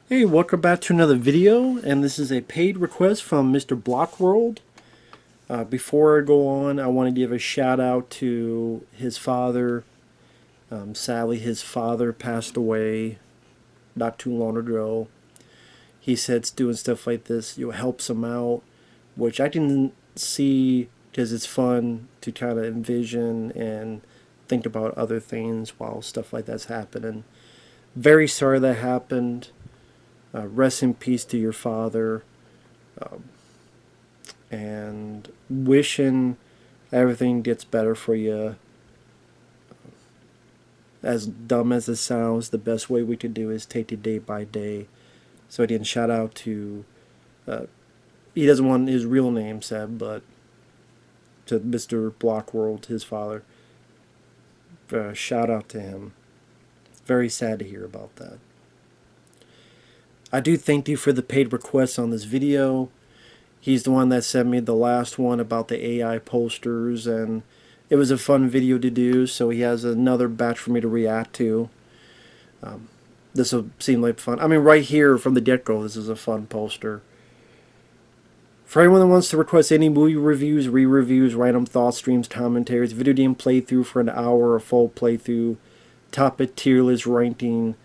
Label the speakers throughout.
Speaker 1: Hey, welcome back to another video, and this is a paid request from Mr. Blockworld. Before I go on, I want to give a shout out to his father. Sadly, his father passed away not too long ago. He said doing stuff like this helps him out, which I can see because it's fun to kind of envision and think about other things while stuff like that's happening. Very sorry that happened. Rest in peace to your father, and wishing everything gets better for you. As dumb as it sounds, the best way we could do is take it day by day. So again, shout out to, he doesn't want his real name said, but to Mr. Blockworld, his father. Shout out to him. Very sad to hear about that. I do thank you for the paid requests on this video. He's the one that sent me the last one about the AI posters, and it was a fun video to do, so he has another batch for me to react to. This will seem like fun. I mean, right here from the get-go, this is a fun poster. For anyone that wants to request any movie reviews, re-reviews, random thoughts, streams, commentaries, video game playthrough for an hour, a full playthrough, topic tier list ranking,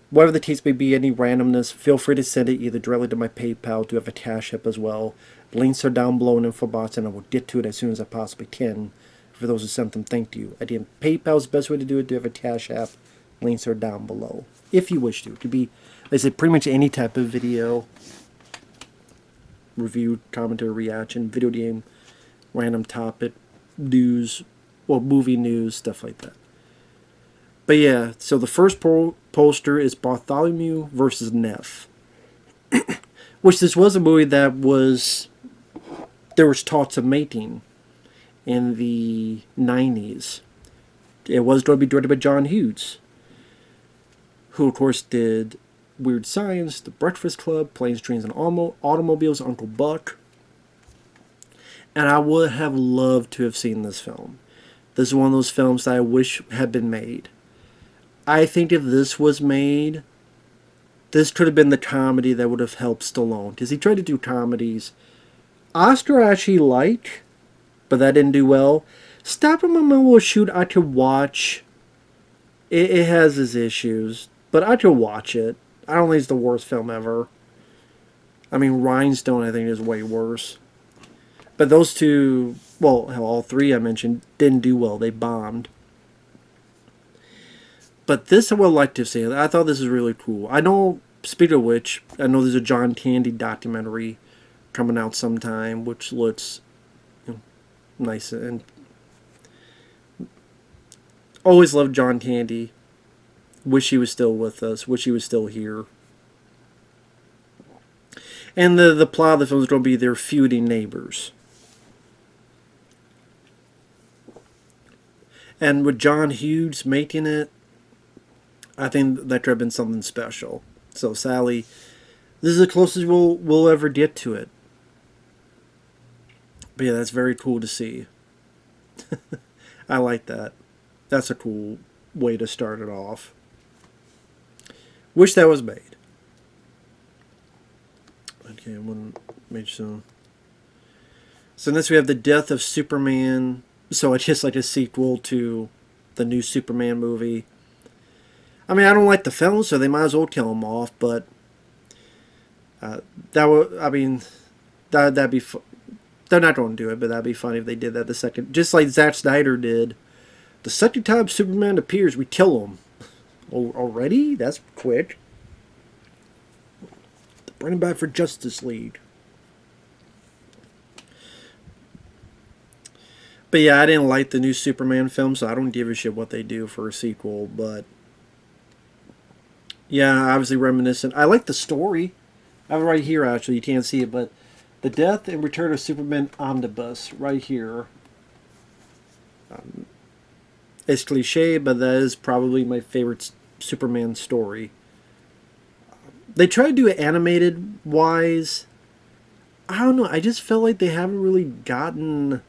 Speaker 1: whatever the case may be, any randomness, feel free to send it either directly to my PayPal. Do have a CashApp as well. Links are down below in info box, and I will get to it as soon as I possibly can. For those who sent them, thank you. Again, PayPal is the best way to do it. Do have a CashApp. Links are down below, if you wish to. It could be, like I said, pretty much any type of video, review, commentary, reaction, video game, random topic, news, well, movie news, stuff like that. But yeah, so the first poster is Bartholomew versus Neff. Which this was a movie that there was talks of making in the 90s. It was going to be directed by John Hughes, who of course did Weird Science, The Breakfast Club, Planes, Trains, and Automobiles, Uncle Buck. And I would have loved to have seen this film. This is one of those films that I wish had been made. I think if this was made, this could have been the comedy that would have helped Stallone. Because he tried to do comedies. Oscar I actually like, but that didn't do well. Stop Him Will Shoot I could watch. It has its issues, but I could watch it. I don't think it's the worst film ever. I mean, Rhinestone I think is way worse. But those two, well, all three I mentioned, didn't do well. They bombed. But this I would like to see. I thought this is really cool. I know, speaking of which, I know there's a John Candy documentary coming out sometime, which looks nice. And always loved John Candy. Wish he was still with us. Wish he was still here. And the plot of the film is going to be their feuding neighbors. And with John Hughes making it, I think that could have been something special. So, Sally, this is the closest we'll ever get to it. But yeah, that's very cool to see. I like that. That's a cool way to start it off. Wish that was made. Okay, I'm going to make some. So next we have The Death of Superman. So it's just like a sequel to the new Superman movie. I mean, I don't like the film, so they might as well kill him off. But that would, I mean, that'd be. They're not going to do it, but that'd be funny if they did that the second, just like Zack Snyder did. The second time Superman appears, we kill him. Already? That's quick. Bring him back for Justice League. But yeah, I didn't like the new Superman film, so I don't give a shit what they do for a sequel. But yeah, obviously reminiscent. I like the story. I have it right here, actually. You can't see it, but The Death and Return of Superman Omnibus, right here. It's cliche, but that is probably my favorite Superman story. They try to do it animated wise. I don't know. I just felt like they haven't really gotten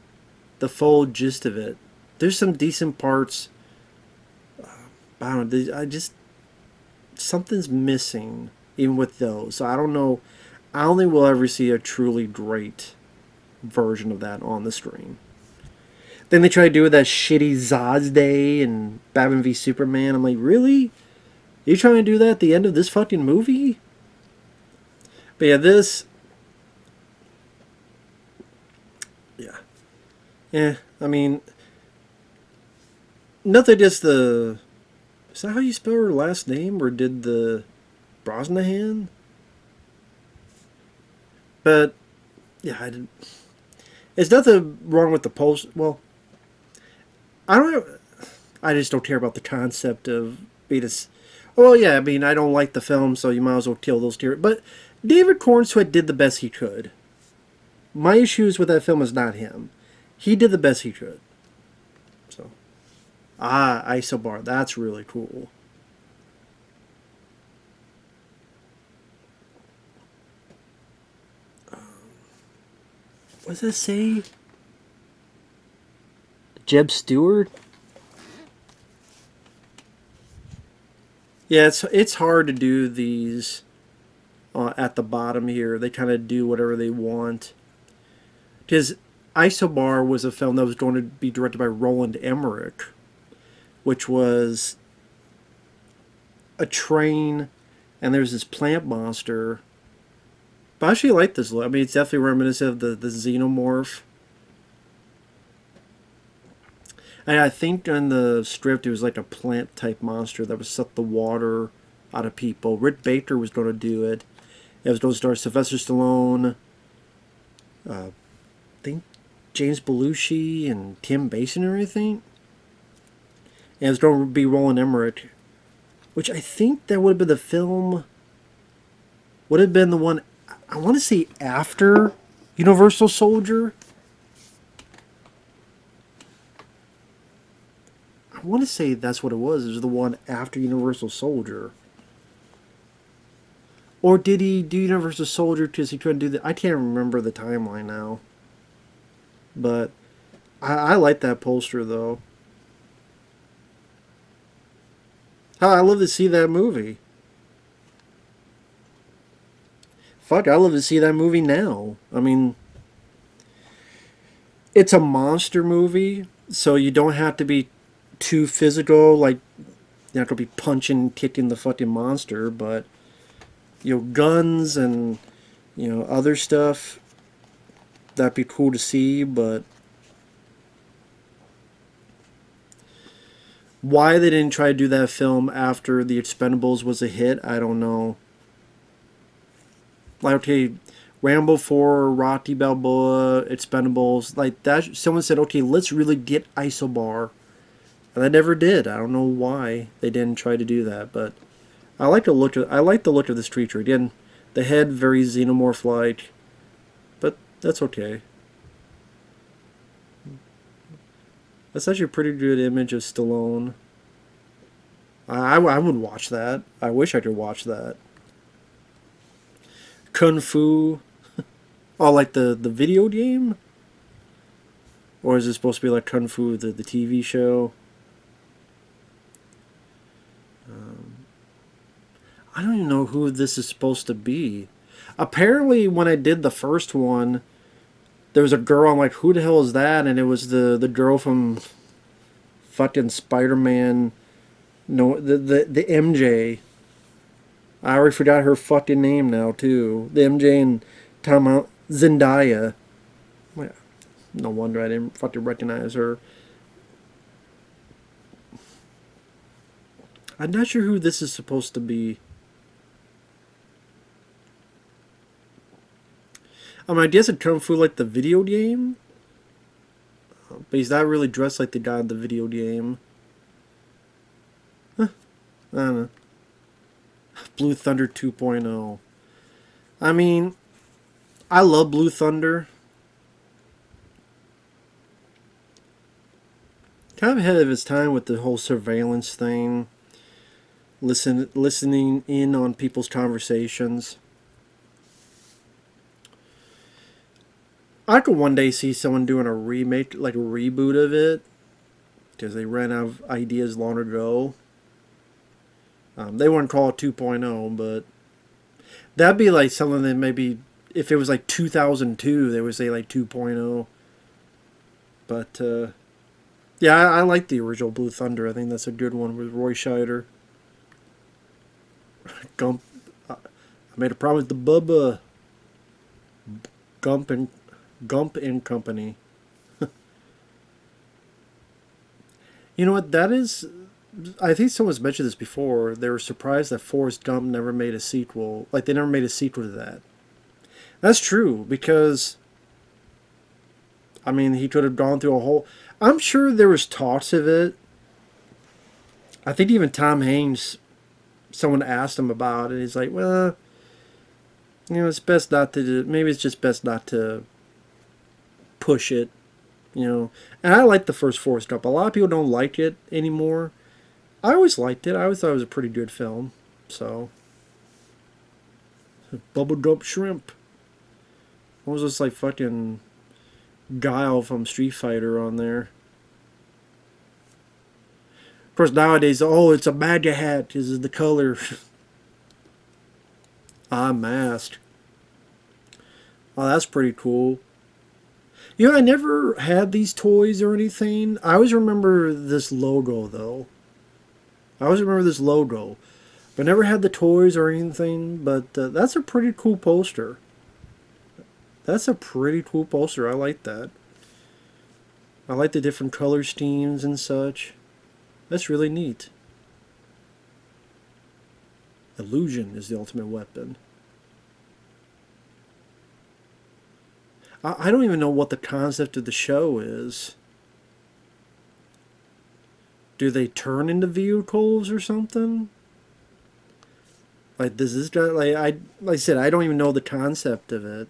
Speaker 1: the full gist of it. There's some decent parts. I don't know. I just, something's missing. even with those. So I don't know. I don't think we'll ever see a truly great version of that on the screen. Then they try to do that shitty Zod's Day and Batman v Superman. I'm like, really? You trying to do that at the end of this fucking movie? But yeah, this... Yeah. Yeah, I mean... Nothing just the... Is that how you spell her last name? Or did the... Brosnahan? But... Yeah, I didn't... There's nothing wrong with the post... Well... I don't... I just don't care about the concept of being a... Well, yeah, I mean, I don't like the film, so you might as well kill those tears. But David Cornsweet did the best he could. My issues with that film is not him. He did the best he could. So, Isobar, that's really cool. What does that say? Jeb Stewart? Yeah, it's hard to do these at the bottom here. They kind of do whatever they want. Because Isobar was a film that was going to be directed by Roland Emmerich, which was a train, and there's this plant monster. But I actually like this look. I mean, it's definitely reminiscent of the Xenomorph. And I think in the script it was like a plant-type monster that would suck the water out of people. Rick Baker was going to do it. It was going to star Sylvester Stallone, I think James Belushi and Tim Basinger, I think. And it was going to be Roland Emmerich, which I think that would have been the film, would have been the one, I want to say after Universal Soldier. I want to say that's what it was. It was the one after Universal Soldier. Or did he do Universal Soldier because he couldn't do that? I can't remember the timeline now. But I like that poster, though. I love to see that movie. Fuck, I love to see that movie now. I mean, it's a monster movie, so you don't have to be too physical, like you're not gonna be punching and kicking the fucking monster, but you know, guns and you know, other stuff, that'd be cool to see. But why they didn't try to do that film after The Expendables was a hit, I don't know. Like, okay, Rambo 4, Rocky Balboa, Expendables, like that, someone said, okay, let's really get Isobar. And they never did. I don't know why they didn't try to do that, but I like the look of this creature. Again, the head very xenomorph-like, but that's okay. That's actually a pretty good image of Stallone. I would watch that. I wish I could watch that. Kung Fu. Oh, like the video game? Or is it supposed to be like Kung Fu, the TV show? I don't even know who this is supposed to be. Apparently, when I did the first one, there was a girl, I'm like, who the hell is that? And it was the girl from fucking Spider-Man. No, the MJ. I already forgot her fucking name now, too. The MJ and Zendaya. Well, no wonder I didn't fucking recognize her. I'm not sure who this is supposed to be. I guess it Kung Fu like the video game. But he's not really dressed like the guy in the video game. Huh. I don't know. Blue Thunder 2.0. I mean, I love Blue Thunder. Kind of ahead of his time with the whole surveillance thing. Listening in on people's conversations. I could one day see someone doing a remake, like a reboot of it, because they ran out of ideas long ago. They wouldn't call it 2.0, but That'd be like something that maybe if it was like 2002, they would say like 2.0. But yeah, I like the original Blue Thunder. I think that's a good one with Roy Scheider. Gump. I made a promise to Bubba. Gump and Company. You know what? That is. I think someone's mentioned this before. They were surprised that Forrest Gump never made a sequel. Like they never made a sequel to that. That's true because I mean he could have gone through a whole. I'm sure there was talks of it. I think even Tom Hanks. Someone asked him about it. He's like, well, you know, it's best not to. Maybe it's just best not to push it. You know, and I like the first Forrest Gump. A lot of people don't like it anymore. I always liked it. I always thought it was a pretty good film. So, Bubble Gump Shrimp. What was this like fucking Guile from Street Fighter on there? Of course, nowadays, oh, it's a MAGA hat. This is the color. I'm masked. Oh, that's pretty cool. You know, I never had these toys or anything. I always remember this logo, though. I always remember this logo. But never had the toys or anything. But that's a pretty cool poster. That's a pretty cool poster. I like that. I like the different color schemes and such. That's really neat. Illusion is the ultimate weapon. I don't even know what the concept of the show is. Do they turn into vehicles or something? Like, does this guy, like I said, I don't even know the concept of it.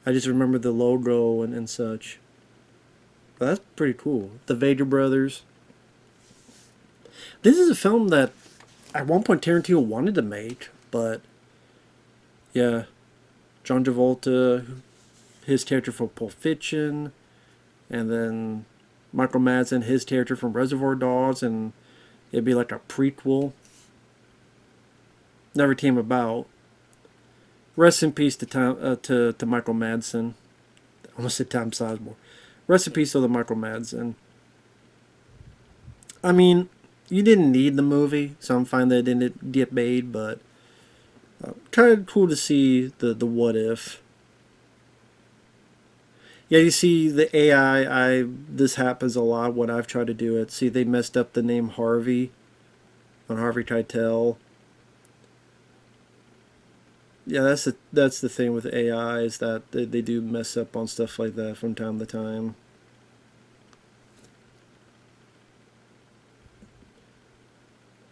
Speaker 1: I just remember the logo and such. But that's pretty cool. The Vega Brothers. This is a film that at one point Tarantino wanted to make, but yeah, John Travolta, his character from Pulp Fiction, and then Michael Madsen, his character from Reservoir Dogs, and it'd be like a prequel. Never came about. Rest in peace to to Michael Madsen. I almost said Tom Sizemore. Rest in peace to the Michael Madsen. I mean, you didn't need the movie, so I'm fine that it didn't get made, but kind of cool to see the what if. Yeah, you see the AI. This happens a lot when I've tried to do it. See, they messed up the name Harvey on Harvey Keitel. Yeah, that's the thing with AI is that they do mess up on stuff like that from time to time.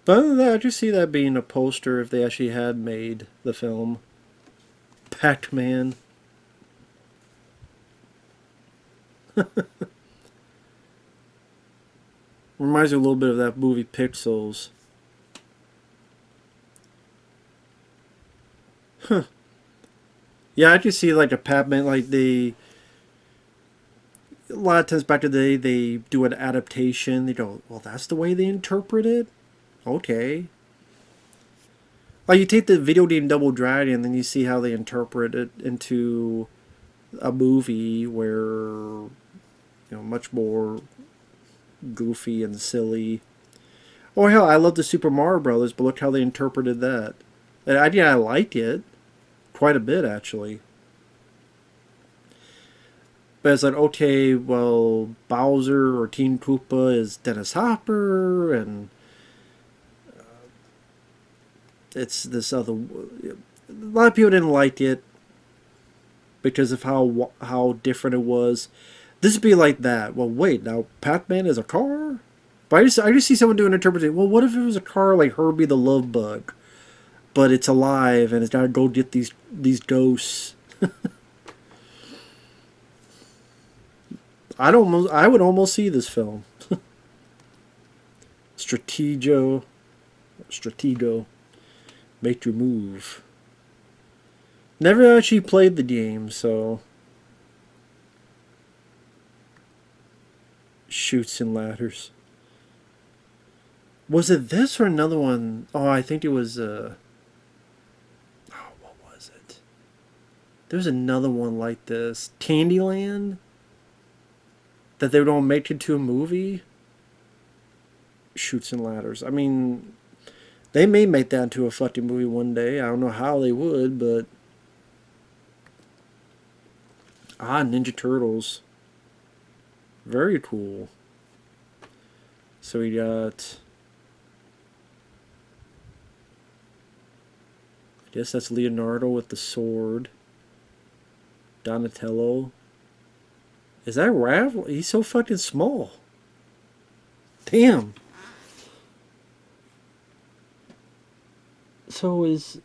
Speaker 1: But other than that, I just see that being a poster if they actually had made the film. Pac-Man. Reminds me a little bit of that movie Pixels. Huh. Yeah, I just see like a Pac-Man, like they... A lot of times back in the day, they do an adaptation. They go, well, that's the way they interpret it? Okay. Like you take the video game Double Dragon, and then you see how they interpret it into a movie where, much more goofy and silly. Oh hell, I love the Super Mario Brothers, but look how they interpreted that. And I liked it quite a bit actually. But it's like, okay, well, Bowser or Teen Koopa is Dennis Hopper, and it's this other. A lot of people didn't like it because of how different it was. This would be like that. Well, wait, now Pac-Man is a car? But I just see someone doing an interpretation. Well, what if it was a car like Herbie the Love Bug, but it's alive and it's got to go get these ghosts? I would almost see this film. Stratego, make your move. Never actually played the game, so Chutes and Ladders. Was it this or another one? Oh, I think it was. Oh, There's another one like this. Candyland? That they don't make into a movie? Shoots and Ladders. I mean, they may make that into a fucking movie one day. I don't know how they would, but... Ninja Turtles. Very cool. So we got... I guess that's Leonardo with the sword. Donatello. Is that Raph? He's so fucking small. Damn. So is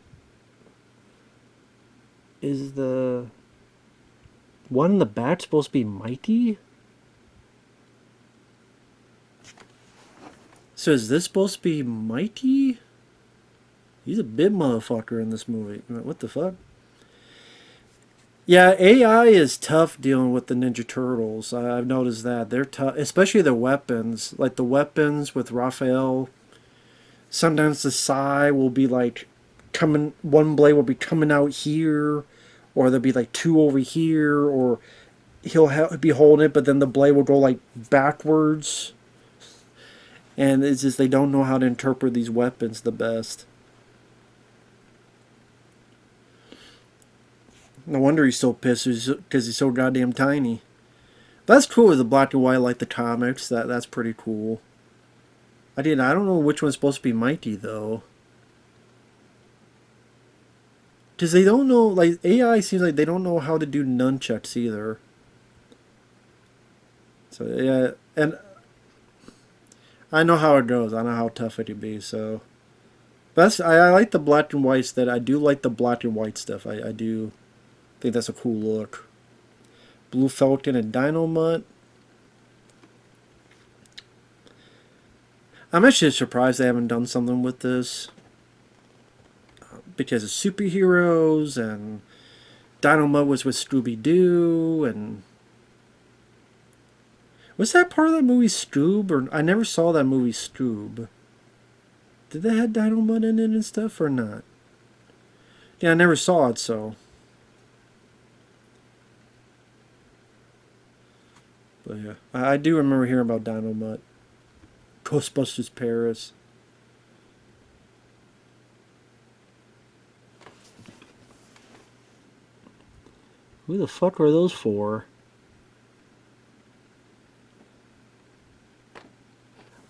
Speaker 1: the one in the back supposed to be Mighty? So is this supposed to be Mighty? He's a big motherfucker in this movie. What the fuck? Yeah, AI is tough dealing with the Ninja Turtles. I've noticed that. They're tough, especially the weapons. Like the weapons with Raphael. Sometimes the Sai will be like coming, one blade will be coming out here, or there'll be like two over here, or he'll be holding it, but then the blade will go like backwards. And it's just they don't know how to interpret these weapons the best. No wonder he's so pissed because he's so goddamn tiny. That's cool with the black and white like the comics. That's pretty cool. I don't know which one's supposed to be Mighty though. Because they don't know, like AI seems like they don't know how to do nunchucks either. So yeah, and I know how it goes. I know how tough it can be. So I like the black and whites. I do like the black and white stuff. I do. I think that's a cool look. Blue Falcon and Dynamite. I'm actually surprised they haven't done something with this. Because of superheroes and Dynamite was with Scooby-Doo and... Was that part of that movie Scoob? Or I never saw that movie Scoob. Did they have Dynamite in it and stuff or not? Yeah, I never saw it, so... But yeah, I do remember hearing about Dynamite. Ghostbusters Paris. Who the fuck are those for?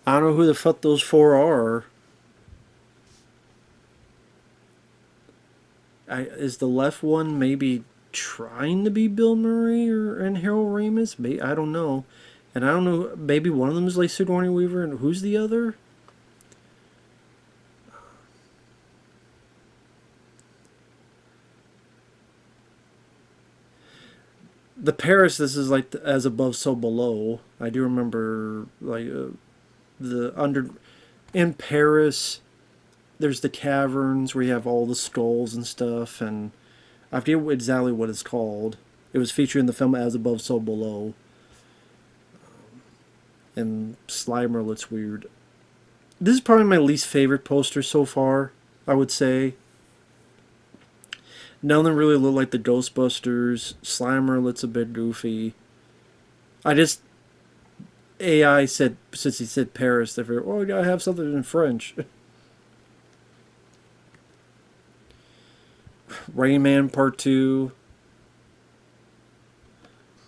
Speaker 1: I don't know who the fuck those four are. Is the left one maybe trying to be Bill Murray and Harold Ramis? Maybe, I don't know. And I don't know, maybe one of them is like Sigourney Weaver, and who's the other? The Paris, this is like As Above, So Below. I do remember, like, in Paris, there's the caverns where you have all the skulls and stuff, and I forget exactly what it's called. It was featured in the film As Above, So Below. And Slimer looks weird. This is probably my least favorite poster so far, I would say. None of them really look like the Ghostbusters. Slimer looks a bit goofy. AI said, since he said Paris, they figured, you gotta have something in French. Rayman Part 2.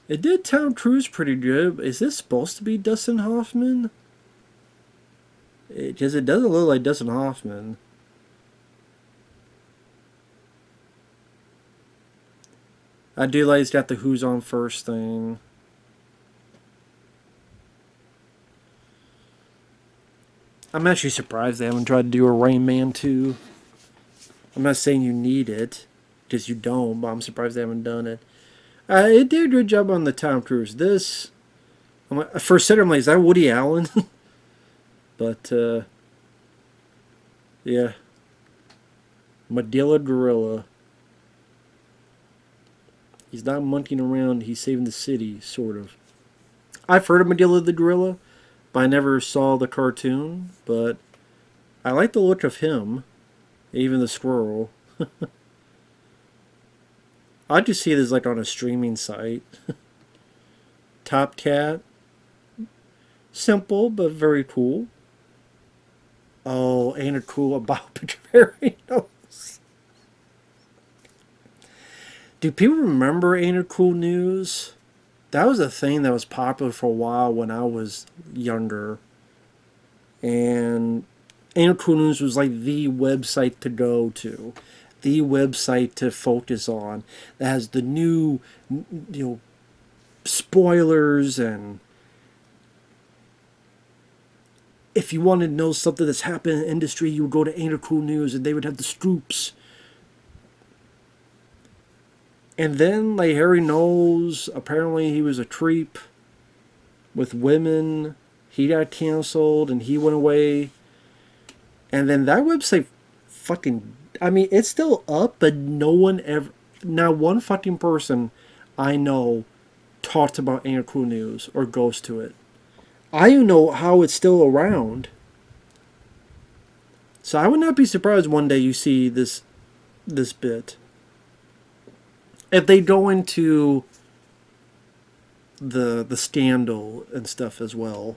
Speaker 1: It did Tom Cruise pretty good. Is this supposed to be Dustin Hoffman? Because it doesn't look like Dustin Hoffman. I do like he's got the Who's On First thing. I'm actually surprised they haven't tried to do a Rain Man 2. I'm not saying you need it, because you don't, but I'm surprised they haven't done it. It did a good job on the Tom Cruise. This, for a second, I'm like, is that Woody Allen? But, yeah. Madilla Gorilla. He's not monkeying around, he's saving the city, sort of. I've heard of Madilla the Gorilla, but I never saw the cartoon. But I like the look of him, even the squirrel. I just see this like on a streaming site. Top Cat. Simple, but very cool. Oh, ain't it cool about Petrarinos? Do people remember Ain't It Cool News? That was a thing that was popular for a while when I was younger. And Ain't It Cool News was like the website to go to. The website to focus on. That has the new, spoilers, and if you wanted to know something that's happened in the industry, you would go to Ain't It Cool News and they would have the scoops. And then, like, Harry Knowles, apparently he was a creep with women. He got canceled and he went away. And then that website fucking... I mean, it's still up, but no one ever... Not one fucking person I know talks about Ain't It Cool News or goes to it. I don't know how it's still around. So I would not be surprised one day you see this bit. If they go into the scandal and stuff as well.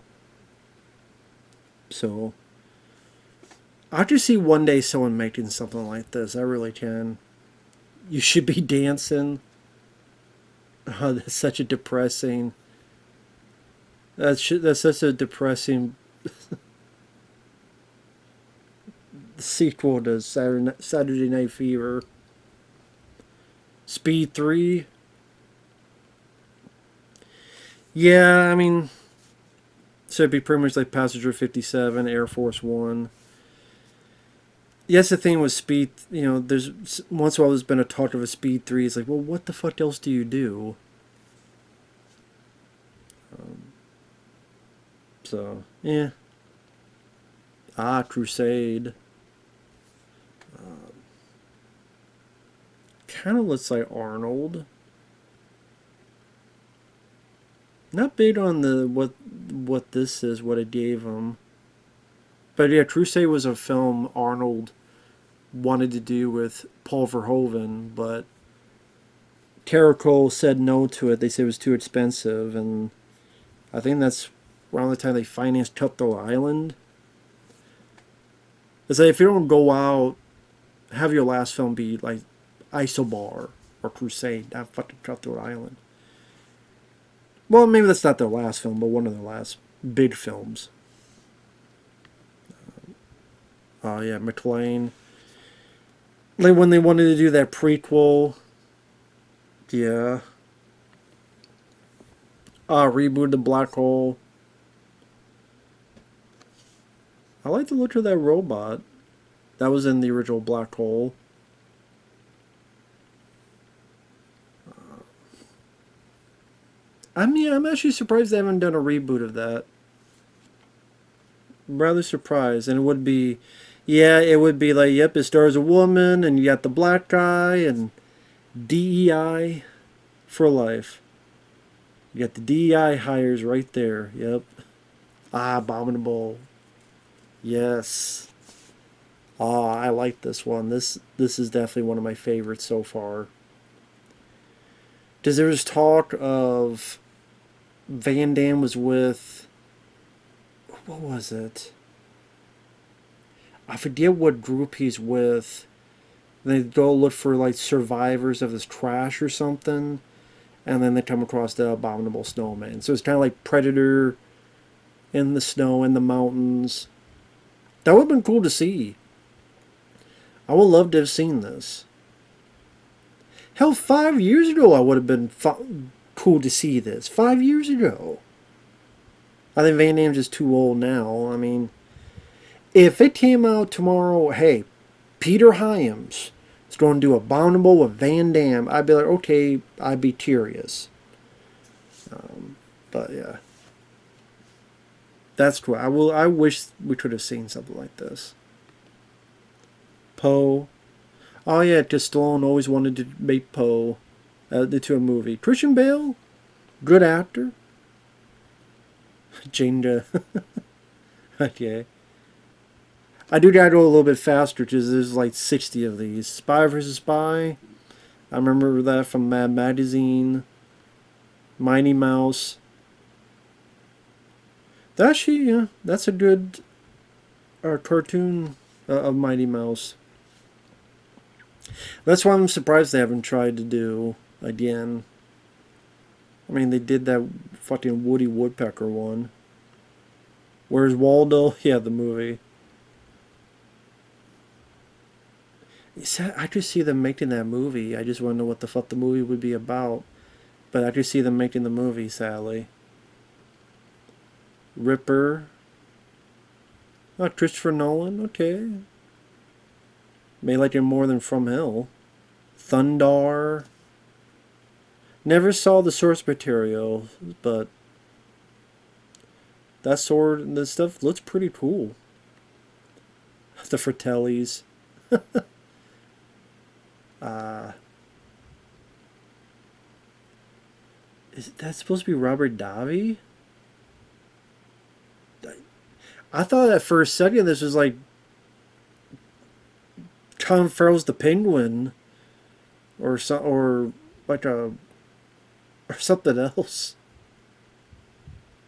Speaker 1: So I just see one day someone making something like this. I really can. You should be dancing. Oh, that's such a depressing. That's such a depressing sequel to Saturday Night Fever. Speed 3. Yeah, I mean, so it'd be pretty much like Passenger 57, Air Force One. Yes, the thing with Speed, there's once in a while there's been a talk of a Speed 3. It's like, well, what the fuck else do you do? So, yeah. Crusade. Kind of looks like Arnold. Not big on the what this is, what it gave him. But yeah, Crusade was a film Arnold wanted to do with Paul Verhoeven, but Carrico said no to it. They said it was too expensive, and I think that's around the time they financed Cutthroat Island. It's like, if you don't go out, have your last film be like Isobar or Crusade, not fucking Cutthroat Island. Well, maybe that's not their last film, but one of their last big films. Oh yeah, McLean. Like when they wanted to do that prequel. Yeah. Reboot the Black Hole. I like the look of that robot. That was in the original Black Hole. I mean, I'm actually surprised they haven't done a reboot of that. I'm rather surprised. And it would be... Yeah, it would be like, yep, it stars a woman, and you got the black guy, and DEI for life. You got the DEI hires right there. Yep. Abominable. Yes. I like this one. This is definitely one of my favorites so far. Because there was talk of Van Damme was with... What was it? I forget what group he's with. They go look for like survivors of this crash or something, and then they come across the abominable snowman. So it's kind of like Predator in the snow in the mountains. That would have been cool to see. I would love to have seen this. Hell, 5 years ago I would have been cool to see this. 5 years ago. I think Van Damme's just too old now. I mean, if it came out tomorrow, hey, Peter Hyams is going to do Abominable with Van Damme, I'd be like, okay, I'd be curious. But yeah, that's cool. I wish we could have seen something like this. Poe. Oh yeah, because Stallone always wanted to make Poe into a movie. Christian Bale, good actor. Jenga. Okay. I do gotta go a little bit faster because there's like 60 of these. Spy vs. Spy. I remember that from Mad Magazine, Mighty Mouse. Actually, yeah, that's a good cartoon of Mighty Mouse. That's why I'm surprised they haven't tried to do again. I mean, they did that fucking Woody Woodpecker one. Where's Waldo? Yeah, the movie. I could see them making that movie. I just want to know what the fuck the movie would be about. But I could see them making the movie, sadly. Ripper. Oh, Christopher Nolan. Okay. May like it more than From Hell. Thundar. Never saw the source material, but that sword and this stuff looks pretty cool. The Fratellis. Is that supposed to be Robert Davi? I thought at first second this was like Colin Farrell's The Penguin, or like a or something else.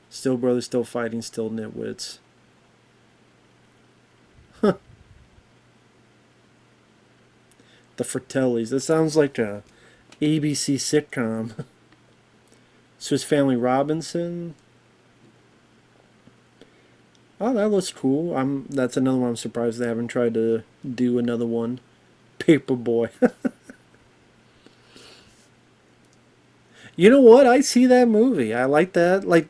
Speaker 1: Still brothers, still fighting, still nitwits. Huh. The Fratellis. That sounds like a ABC sitcom. Swiss Family Robinson. Oh, that looks cool. That's another one I'm surprised they haven't tried to do another one. Paperboy. You know what? I see that movie. I like that. Like,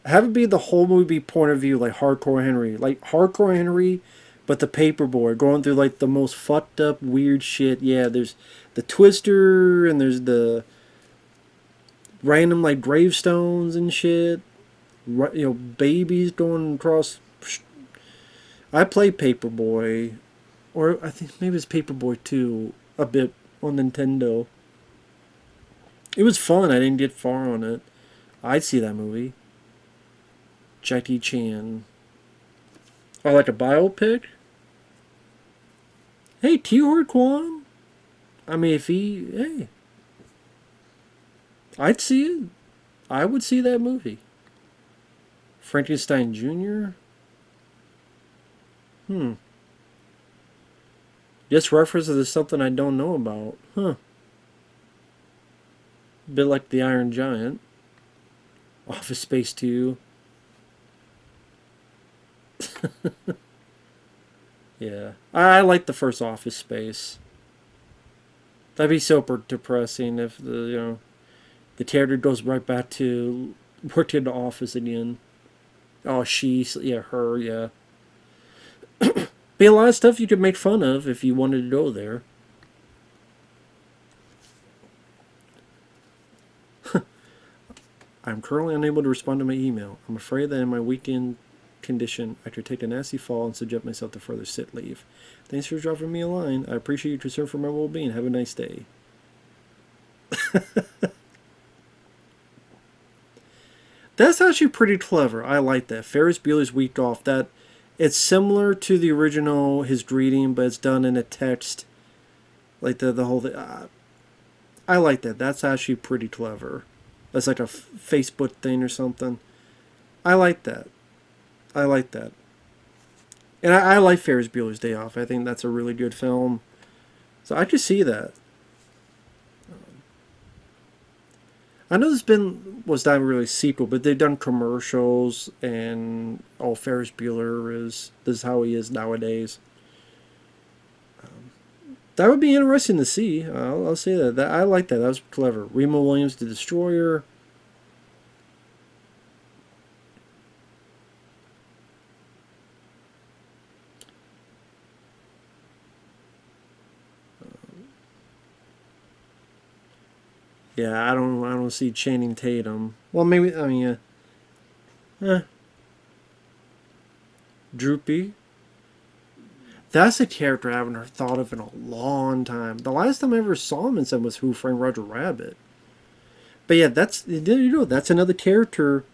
Speaker 1: have it be the whole movie point of view, like Hardcore Henry. Like, Hardcore Henry, but the Paperboy. Going through, like, the most fucked up, weird shit. Yeah, there's the Twister, and there's the random, like, gravestones and shit. You know, babies going across. I played Paperboy, or I think maybe it's Paperboy 2 a bit on Nintendo. It was fun. I didn't get far on it. I'd see that movie. Jackie Chan. Oh, like a biopic? Hey, T-Hord Kwan? I mean, if he... Hey. I'd see it. I would see that movie. Frankenstein Jr.? Just references to something I don't know about. Huh. A bit like the Iron Giant. Office Space 2. Yeah. I like the first Office Space. That'd be super depressing if the character goes right back to work in the office again. Oh, her, yeah. Be a lot of stuff you could make fun of if you wanted to go there. I'm currently unable to respond to my email. I'm afraid that in my weekend condition, I could take a nasty fall and subject myself to further sick leave. Thanks for dropping me a line. I appreciate your concern for my well-being. Have a nice day. That's actually pretty clever. I like that. Ferris Bueller's Week Off. That it's similar to the original, his greeting, but it's done in a text. Like the whole thing. I like that. That's actually pretty clever. That's like a Facebook thing or something. I like that. I like that. And I like Ferris Bueller's Day Off. I think that's a really good film. So I could see that. I know was not really a sequel, but they've done commercials, and Ferris Bueller this is how he is nowadays. That would be interesting to see. I'll say that. I like that. That was clever. Remo Williams, The Destroyer. Yeah, I don't see Channing Tatum. Well, maybe Droopy. That's a character I haven't thought of in a long time. The last time I ever saw him in something was Who Framed Roger Rabbit. But yeah, that's another character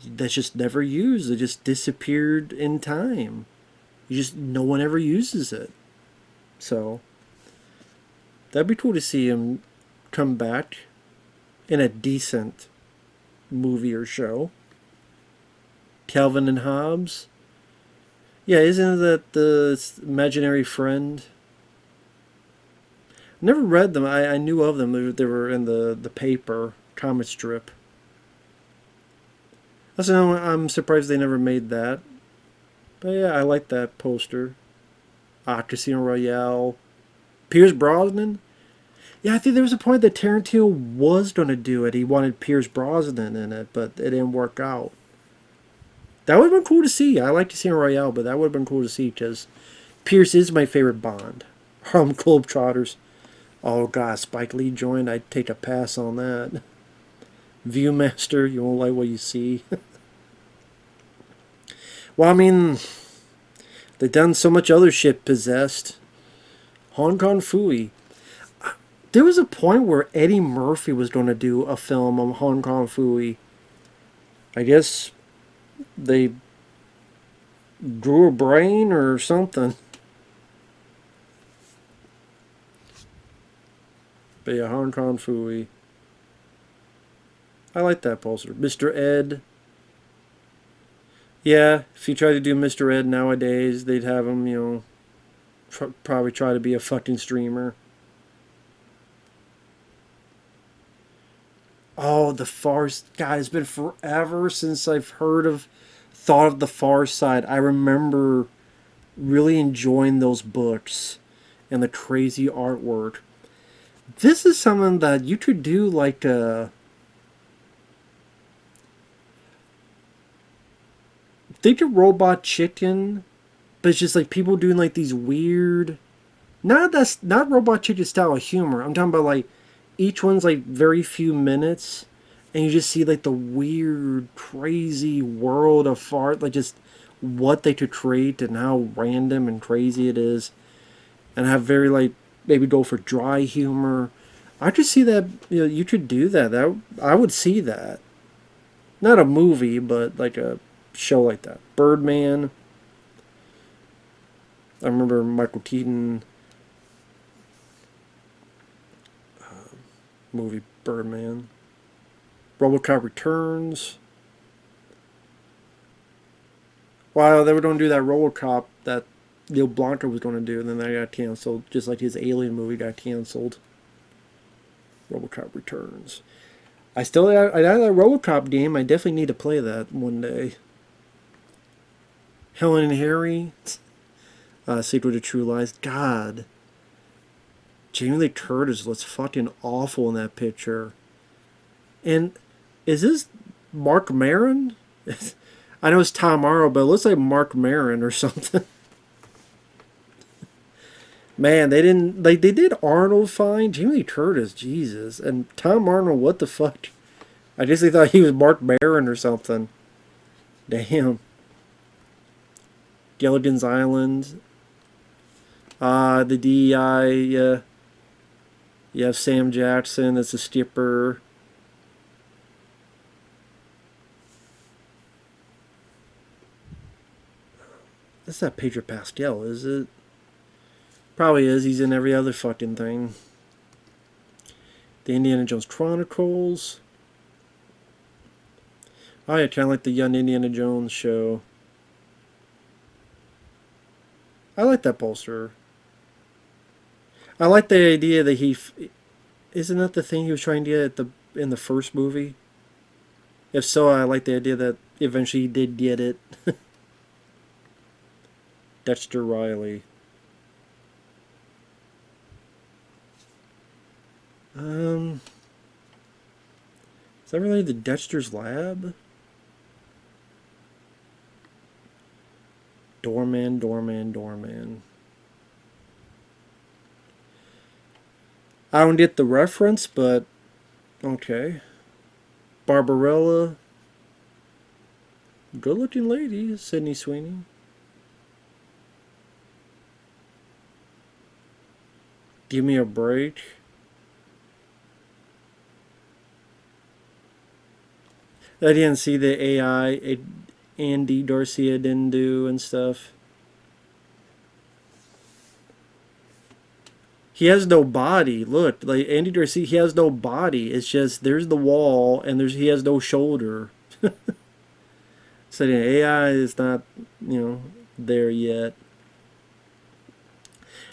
Speaker 1: that's just never used. It just disappeared in time. No one ever uses it. So That'd be cool to see him come back in a decent movie or show. Calvin and Hobbes. Yeah, isn't that the imaginary friend? Never read them. I knew of them. They were in the paper comic strip. That's I'm surprised they never made that. But yeah, I like that poster. Casino Royale. Pierce Brosnan. Yeah, I think there was a point that Tarantino was going to do it. He wanted Pierce Brosnan in it, but it didn't work out. That would have been cool to see. I like Casino Royale, but that would have been cool to see because Pierce is my favorite Bond. Globetrotters. Oh god, Spike Lee joined. I'd take a pass on that. Viewmaster, you won't like what you see. Well, I mean, they've done so much other shit. Possessed. Hong Kong Phooey. There was a point where Eddie Murphy was going to do a film on Hong Kong Phooey. I guess they grew a brain or something. But yeah, Hong Kong Phooey. I like that poster. Mr. Ed. Yeah, if you try to do Mr. Ed nowadays, they'd have him, probably try to be a fucking streamer. Oh, the Far God, it's been forever since I've thought of the Far Side. I remember really enjoying those books and the crazy artwork. This is something that you could do like think of Robot Chicken, but it's just like people doing like these weird, not Robot Chicken style of humor. I'm talking about like each one's like very few minutes, and you just see like the weird, crazy world of art, like just what they could create and how random and crazy it is, and have very like maybe go for dry humor. I could see that you could do that. I would see that. Not a movie, but like a show like that. Birdman. I remember Michael Keaton movie Birdman. RoboCop Returns. Wow, they were going to do that RoboCop that Neil Blanca was going to do, and then that got canceled, just like his Alien movie got canceled. RoboCop Returns. I have that RoboCop game. I definitely need to play that one day. Helen and Harry. Secret of True Lies. God. Jamie Lee Curtis looks fucking awful in that picture. And is this Mark Maron? I know it's Tom Morrow, but it looks like Mark Maron or something. Man, they didn't they did Arnold fine. Jamie Lee Curtis, Jesus, and Tom Arnold. What the fuck? I guess they thought he was Mark Maron or something. Damn. Gilligan's Island. The DEI. Yeah. You have Sam Jackson as a skipper. That's not Pedro Pascal, is it? Probably is. He's in every other fucking thing. The Indiana Jones Chronicles. Oh yeah, kind of like the Young Indiana Jones show. I like that poster. I like the idea that isn't that the thing he was trying to get in the first movie? If so, I like the idea that eventually he did get it. Dexter Riley. Is that related to Dexter's Lab? Doorman. I don't get the reference, but okay. Barbarella. Good looking lady, Sydney Sweeney. Give Me a Break. I didn't see the AI Andy Garcia didn't do and stuff. He has no body. Look, like Andy Garcia, he has no body. It's just there's the wall, and he has no shoulder. So the AI is not, there yet.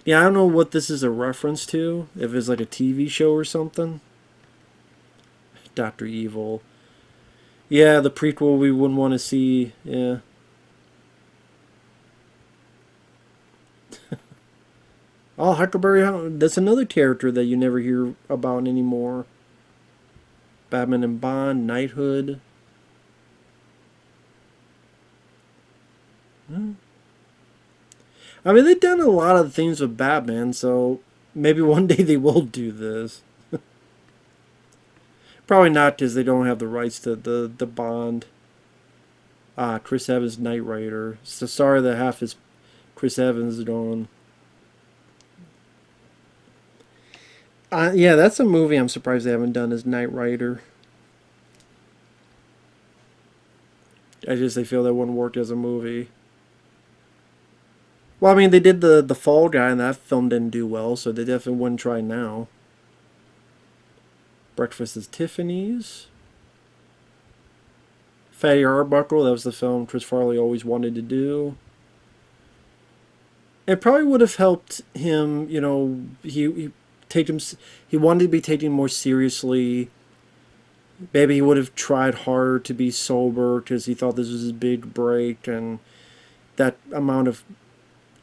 Speaker 1: Yeah, I don't know what this is a reference to. If it's like a TV show or something. Doctor Evil. Yeah, the prequel we wouldn't want to see. Yeah. Oh, Huckleberry Hound. That's another character that you never hear about anymore. Batman and Bond, Knighthood. I mean, they've done a lot of things with Batman, so maybe one day they will do this. Probably not, because they don't have the rights to the Bond. Chris Evans, Knight Rider. So sorry that half his Chris Evans is gone. Yeah, that's a movie I'm surprised they haven't done is Knight Rider. They feel that wouldn't work as a movie. Well, I mean, they did the Fall Guy, and that film didn't do well, so they definitely wouldn't try now. Breakfast at Tiffany's. Fatty Arbuckle, that was the film Chris Farley always wanted to do. It probably would have helped him, he wanted to be taken more seriously. Maybe he would have tried harder to be sober because he thought this was his big break, and that amount of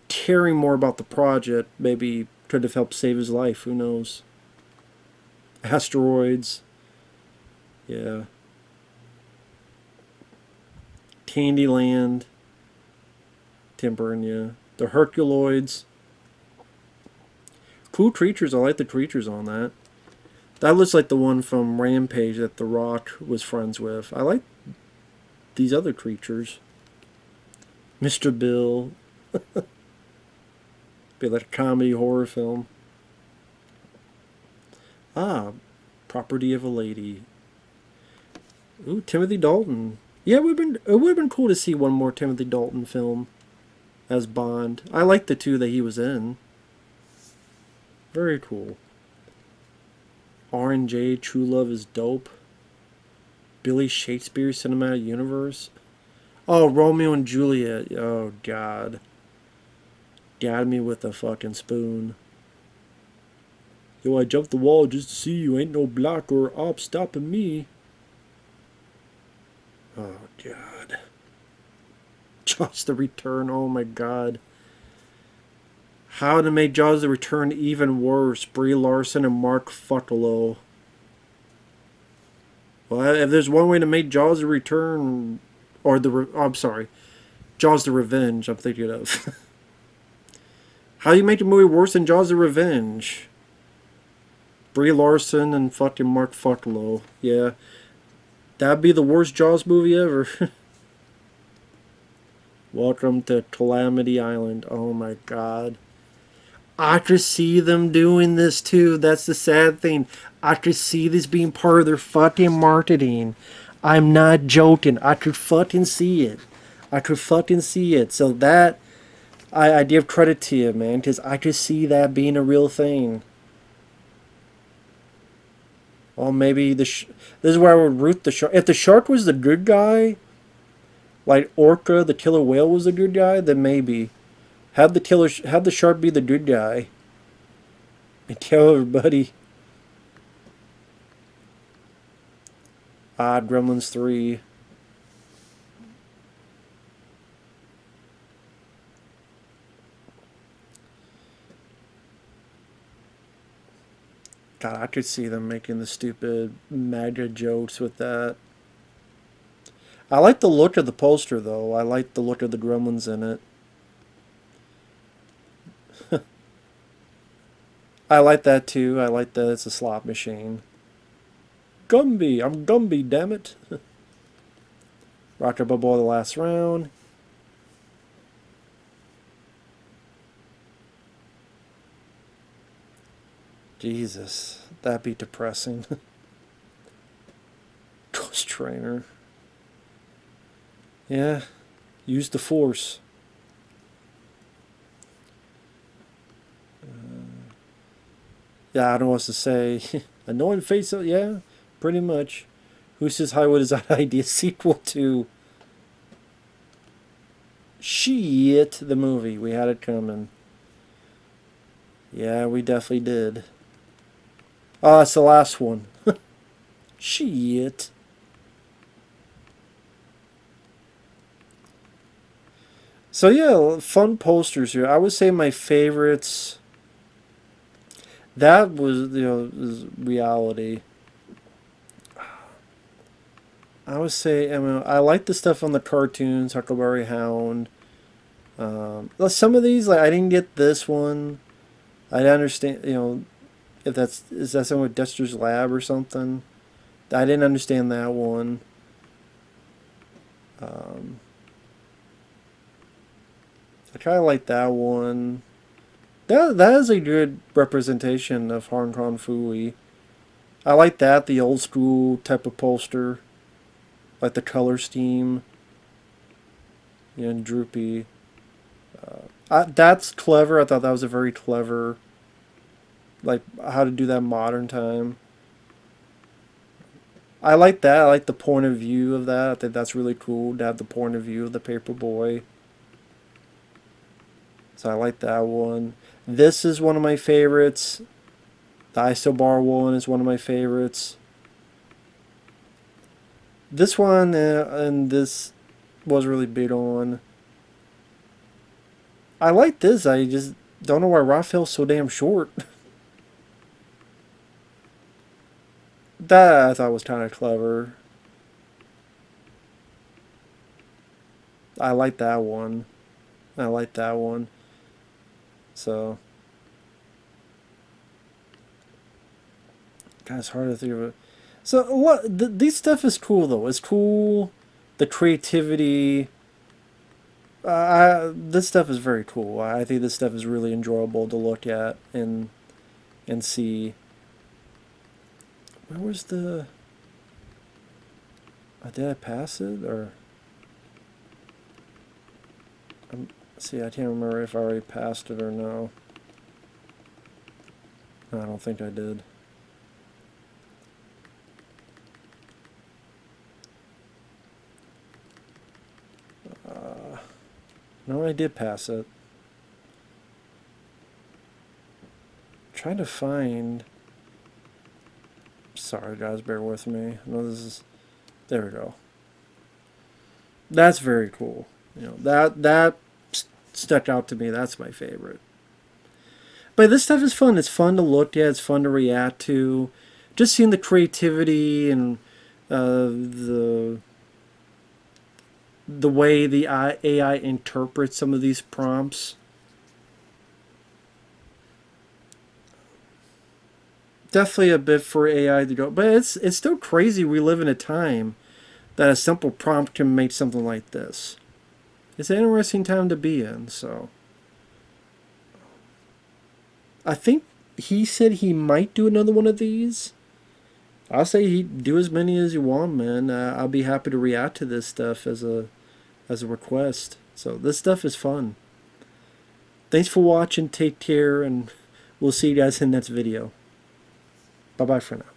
Speaker 1: caring more about the project maybe could have helped save his life. Who knows? Asteroids. Yeah. Candyland. Tim Burton, yeah. The Herculoids. Cool creatures. I like the creatures on that. That looks like the one from Rampage that The Rock was friends with. I like these other creatures. Mr. Bill. Be like a comedy horror film. Property of a Lady. Ooh, Timothy Dalton. Yeah, it would have been cool to see one more Timothy Dalton film as Bond. I like the two that he was in. Very cool. R&J, True Love is Dope. Billy Shakespeare Cinematic Universe. Oh, Romeo and Juliet. Oh, God. Got me with a fucking spoon. Yo, I jumped the wall just to see you. Ain't no block or op stopping me. Oh, God. Jaws the Return. Oh, my God. How to make Jaws the Return even worse. Brie Larson and Mark Ruffalo. Well, if there's one way to make Jaws the Return, or I'm sorry, Jaws the Revenge, I'm thinking of. How do you make the movie worse than Jaws the Revenge? Brie Larson and fucking Mark Ruffalo. Yeah. That'd be the worst Jaws movie ever. Welcome to Calamity Island. Oh my God. I could see them doing this too. That's the sad thing. I could see this being part of their fucking marketing. I'm not joking. I could fucking see it. So that, I give credit to you, man, because I could see that being a real thing. Well, maybe this is where I would root the shark. If the shark was the good guy, like Orca, the killer whale, was the good guy, then maybe. Have the shark be the good guy and kill everybody. Gremlins 3. God, I could see them making the stupid MAGA jokes with that. I like the look of the poster, though. I like the look of the gremlins in it. I like that, too. I like that it's a slot machine. Gumby! I'm Gumby, damn it! Rocker Bubble the last round. Jesus, that'd be depressing. Ghost Trainer. Yeah, use the Force. Yeah, I don't know what to say. Annoying face, yeah, pretty much. Who says Hollywood is that idea sequel to Shit, the movie? We had it coming. Yeah, we definitely did. Oh, that's the last one. Shit. So yeah, fun posters here. I would say my favorites. That was is reality. I would say I like the stuff on the cartoons, Huckleberry Hound. Some of these, like I didn't get this one. I didn't understand, if is that something with Dexter's Lab or something. I didn't understand that one. Um, I kind of like that one. That is a good representation of Hong Kong Phooey. I like that, the old school type of poster, like the color scheme, and droopy. That's clever. I thought that was a very clever, like how to do that modern time. I like that. I like the point of view of that. I think that's really cool to have the point of view of the paper boy. So I like that one. This is one of my favorites. The Isobar one is one of my favorites. This one and this was really big on. I like this. I just don't know why Raphael's so damn short. That I thought was kind of clever. I like that one. I like that one. So, God, it's hard to think of it. So, these stuff is cool though. It's cool. The creativity. This stuff is very cool. I think this stuff is really enjoyable to look at and see. Where was the? Did I pass it or? See, I can't remember if I already passed it or no. I don't think I did. No, I did pass it. Trying to find. Sorry, guys, bear with me. No, this is. There we go. That's very cool. That stuck out to me. That's my favorite. But this stuff is fun. It's fun to look at. It's fun to react to. Just seeing the creativity and the way the AI interprets some of these prompts. Definitely a bit for AI to go, but it's still crazy. We live in a time that a simple prompt can make something like this. It's an interesting time to be in. So I think he said he might do another one of these. I'll say he do as many as you want, man. I'll be happy to react to this stuff as a request. So this stuff is fun. Thanks for watching. Take care, and we'll see you guys in the next video. Bye bye for now.